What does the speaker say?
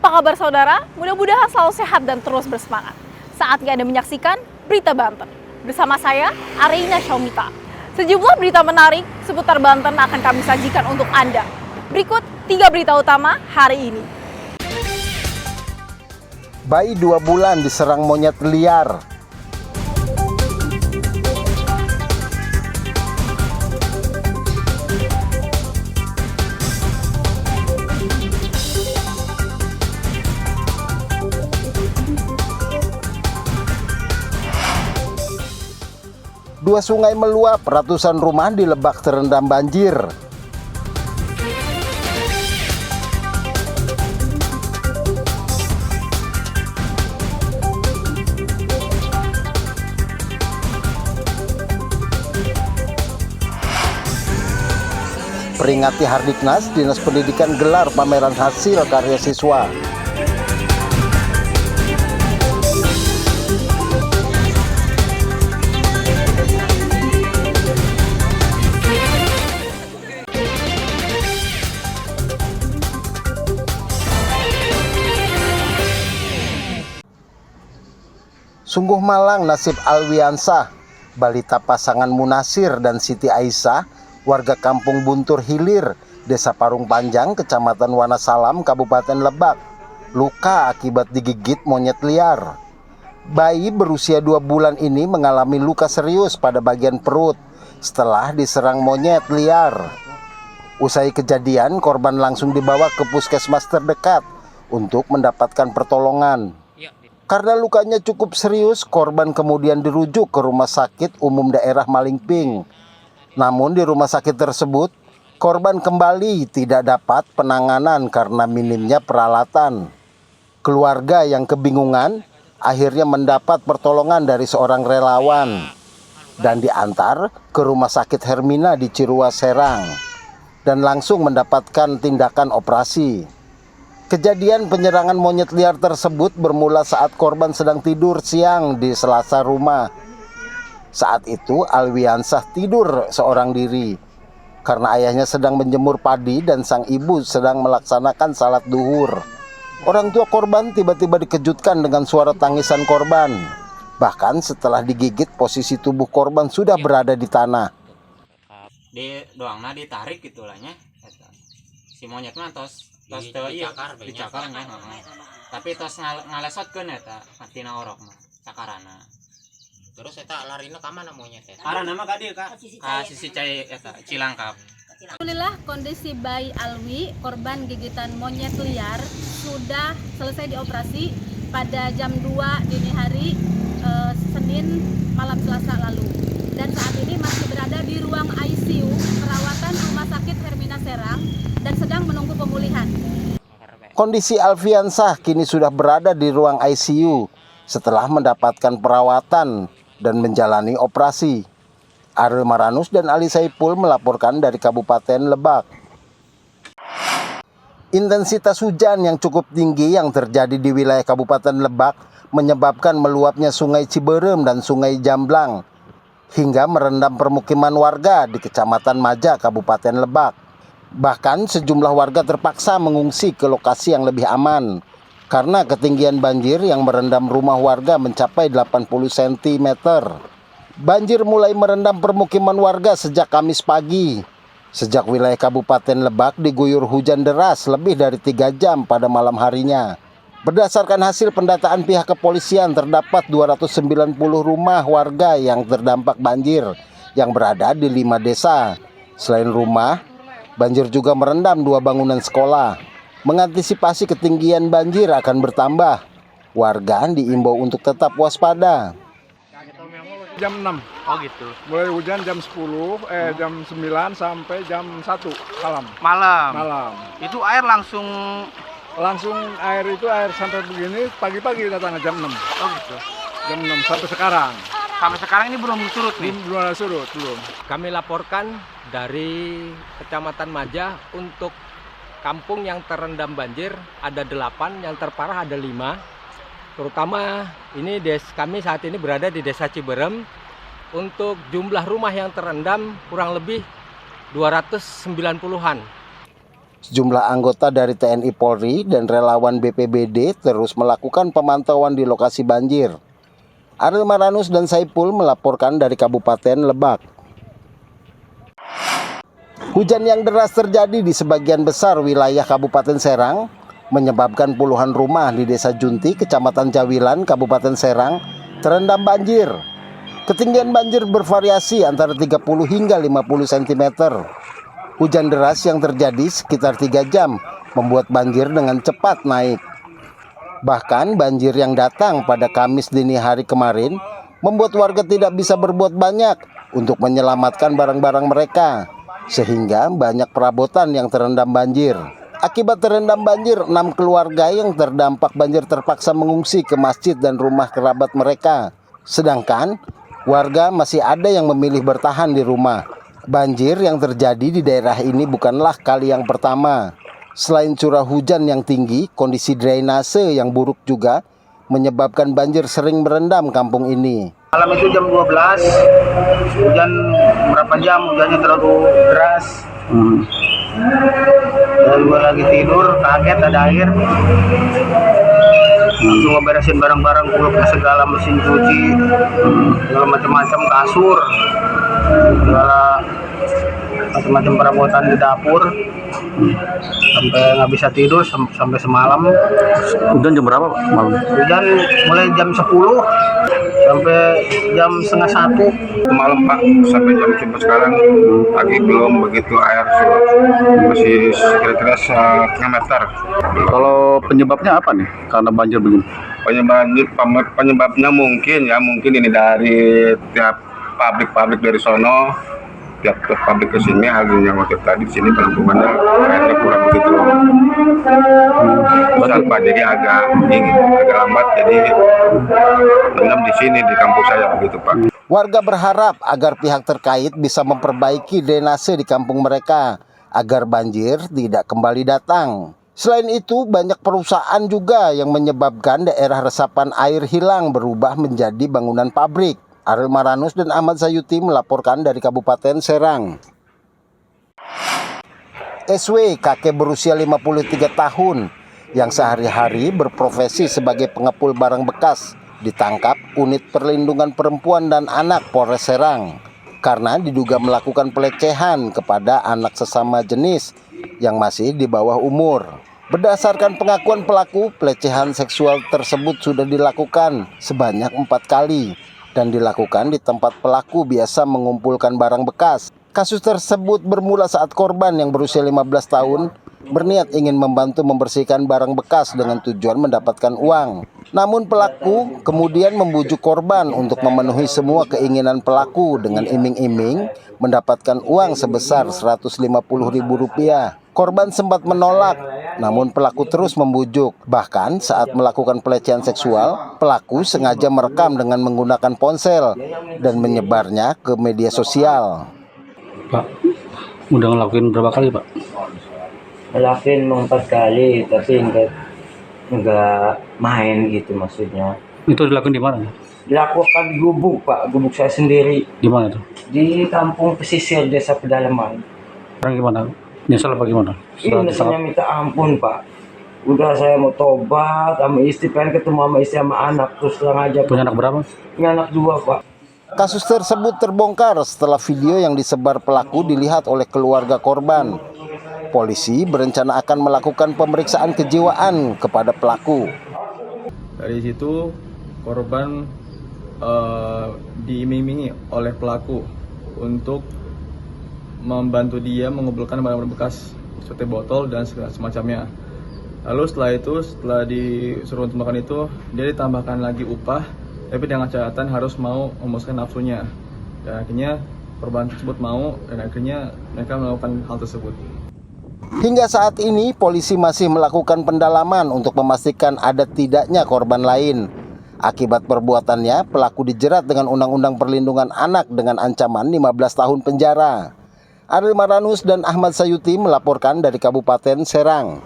Apa kabar saudara? Mudah-mudahan selalu sehat dan terus bersemangat. Saatnya Anda menyaksikan Berita Banten. Bersama saya, Arina Syaumita. Sejumlah berita menarik seputar Banten akan kami sajikan untuk Anda. Berikut 3 berita utama hari ini. Bayi 2 bulan diserang monyet liar. Dua sungai meluap, ratusan rumah di Lebak terendam banjir. Peringati Hardiknas, Dinas Pendidikan gelar pameran hasil karya siswa. Sungguh malang nasib Alwiansah, balita pasangan Munasir dan Siti Aisyah, warga Kampung Buntur Hilir, Desa Parung Panjang, Kecamatan Wanasalam, Kabupaten Lebak, luka akibat digigit monyet liar. Bayi berusia 2 bulan ini mengalami luka serius pada bagian perut setelah diserang monyet liar. Usai kejadian, korban langsung dibawa ke puskesmas terdekat untuk mendapatkan pertolongan. Karena lukanya cukup serius, korban kemudian dirujuk ke Rumah Sakit Umum Daerah Malingping. Namun di rumah sakit tersebut, korban kembali tidak dapat penanganan karena minimnya peralatan. Keluarga yang kebingungan akhirnya mendapat pertolongan dari seorang relawan dan diantar ke Rumah Sakit Hermina di Ciruas, Serang dan langsung mendapatkan tindakan operasi. Kejadian penyerangan monyet liar tersebut bermula saat korban sedang tidur siang di selasa rumah. Saat itu Alwiansah tidur seorang diri karena ayahnya sedang menjemur padi dan sang ibu sedang melaksanakan salat duhur. Orang tua korban tiba-tiba dikejutkan dengan suara tangisan korban. Bahkan setelah digigit, posisi tubuh korban sudah berada di tanah. Di doangna ditarik gitulahnya. Si monyet mah tos dicakarnya, tapi tos ngalesotkeun eta tina orok mah cakarana. Terus eta larina ka mana monyet eta? Arana mah ka dieu ka sisi cai eta Cilangkap. Alhamdulillah kondisi bayi Alwi korban gigitan monyet liar sudah selesai dioperasi pada jam 2 dini hari Senin malam Selasa lalu, dan saat ini masih berada di ruang ICU perawatan Rumah Sakit Hermina Serang dan sedang menunggu pemulihan. Kondisi Alwiansah kini sudah berada di ruang ICU setelah mendapatkan perawatan dan menjalani operasi. Ariel Maranus dan Ali Saipul melaporkan dari Kabupaten Lebak. Intensitas hujan yang cukup tinggi yang terjadi di wilayah Kabupaten Lebak menyebabkan meluapnya Sungai Ciberem dan Sungai Jamblang hingga merendam permukiman warga di Kecamatan Maja, Kabupaten Lebak. Bahkan sejumlah warga terpaksa mengungsi ke lokasi yang lebih aman karena ketinggian banjir yang merendam rumah warga mencapai 80 cm. Banjir mulai merendam permukiman warga sejak Kamis pagi. Sejak wilayah Kabupaten Lebak diguyur hujan deras lebih dari 3 jam pada malam harinya. Berdasarkan hasil pendataan pihak kepolisian, terdapat 290 rumah warga yang terdampak banjir yang berada di 5 desa. Selain rumah, banjir juga merendam 2 bangunan sekolah. Mengantisipasi ketinggian banjir akan bertambah, warga diimbau untuk tetap waspada. Jam 6. Oh gitu. Mulai hujan jam 10, jam 9 sampai jam 1 malam. Malam. Itu air langsung Air itu sampai begini pagi-pagi datang jam 6. oh gitu. Jam 6 sampai sekarang. Sampai sekarang ini belum surut nih. Belum ada surut, belum. Kami laporkan dari Kecamatan Maja untuk kampung yang terendam banjir ada 8, yang terparah ada 5. Terutama ini kami saat ini berada di Desa Ciberem. Untuk jumlah rumah yang terendam kurang lebih 290-an. Sejumlah anggota dari TNI Polri dan relawan BPBD terus melakukan pemantauan di lokasi banjir. Ariel Maranus dan Saipul melaporkan dari Kabupaten Lebak. Hujan yang deras terjadi di sebagian besar wilayah Kabupaten Serang menyebabkan puluhan rumah di Desa Junti, Kecamatan Jawilan, Kabupaten Serang terendam banjir. Ketinggian banjir bervariasi antara 30 hingga 50 cm. Hujan deras yang terjadi sekitar 3 jam membuat banjir dengan cepat naik. Bahkan banjir yang datang pada Kamis dini hari kemarin membuat warga tidak bisa berbuat banyak untuk menyelamatkan barang-barang mereka, sehingga banyak perabotan yang terendam banjir. Akibat terendam banjir, 6 keluarga yang terdampak banjir terpaksa mengungsi ke masjid dan rumah kerabat mereka. Sedangkan warga masih ada yang memilih bertahan di rumah. Banjir yang terjadi di daerah ini bukanlah kali yang pertama. Selain curah hujan yang tinggi, kondisi drainase yang buruk juga menyebabkan banjir sering merendam kampung ini. Malam itu jam 12, hujan berapa jam, hujannya terlalu deras. Dan gue lagi tidur, kaget ada air. Langsung ngeberesin barang-barang, kulupnya segala, mesin cuci, segala macam-macam, kasur, segala macam-macam perabotan di dapur. Sampai nggak bisa tidur sampai semalam. Hujan jam berapa Pak malam? Hujan mulai jam 10 sampai jam setengah 1 Malam Pak, sampai jam sekarang pagi belum begitu air surut. Masih kira-kira setengah meter. Kalau penyebabnya apa nih karena banjir begini? Penyebabnya mungkin ini dari tiap pabrik dari sono, tiap pabrik ke sini, halnya waktu tadi di sini penampungannya airnya kurang begitu besar Pak, jadi agak lambat, jadi mengendap di sini di kampung saya begitu Pak. Warga berharap agar pihak terkait bisa memperbaiki drainase di kampung mereka agar banjir tidak kembali datang. Selain itu, banyak perusahaan juga yang menyebabkan daerah resapan air hilang berubah menjadi bangunan pabrik. Ariel Maranus dan Ahmad Sayuti melaporkan dari Kabupaten Serang. SW, kakek berusia 53 tahun yang sehari-hari berprofesi sebagai pengepul barang bekas, ditangkap unit perlindungan perempuan dan anak Polres Serang karena diduga melakukan pelecehan kepada anak sesama jenis yang masih di bawah umur. Berdasarkan pengakuan pelaku, pelecehan seksual tersebut sudah dilakukan sebanyak 4 kali dan dilakukan di tempat pelaku biasa mengumpulkan barang bekas. Kasus tersebut bermula saat korban yang berusia 15 tahun berniat ingin membantu membersihkan barang bekas dengan tujuan mendapatkan uang. Namun pelaku kemudian membujuk korban untuk memenuhi semua keinginan pelaku dengan iming-iming mendapatkan uang sebesar Rp150.000. Korban sempat menolak, namun pelaku terus membujuk. Bahkan saat melakukan pelecehan seksual, pelaku sengaja merekam dengan menggunakan ponsel dan menyebarnya ke media sosial. Pak, udah ngelakuin berapa kali Pak? Ngelakuin 4 kali, tapi enggak main gitu maksudnya. Itu dilakuin di mana? Dilakukan di gubuk Pak, gubuk saya sendiri. Di mana tuh? Di kampung pesisir Desa Pedalaman. Sekarang gimana? Nyesel apa gimana? Ini saya minta ampun Pak. Udah saya mau tobat sama istri, pengen ketemu sama istri sama anak, terus terang aja. Punya anak berapa? Punya anak 2 Pak. Kasus tersebut terbongkar setelah video yang disebar pelaku dilihat oleh keluarga korban. Polisi berencana akan melakukan pemeriksaan kejiwaan kepada pelaku. Dari situ korban diiming-imingi oleh pelaku untuk membantu dia mengumpulkan barang-barang bekas seperti botol dan semacamnya. Lalu setelah disuruh untuk makan itu, dia ditambahkan lagi upah, tapi dengan catatan harus mau memuaskan nafsunya. Dan akhirnya korban tersebut mau, dan akhirnya mereka melakukan hal tersebut. Hingga saat ini polisi masih melakukan pendalaman untuk memastikan ada tidaknya korban lain. Akibat perbuatannya, pelaku dijerat dengan Undang-Undang Perlindungan Anak dengan ancaman 15 tahun penjara. Ariel Maranus dan Ahmad Sayuti melaporkan dari Kabupaten Serang.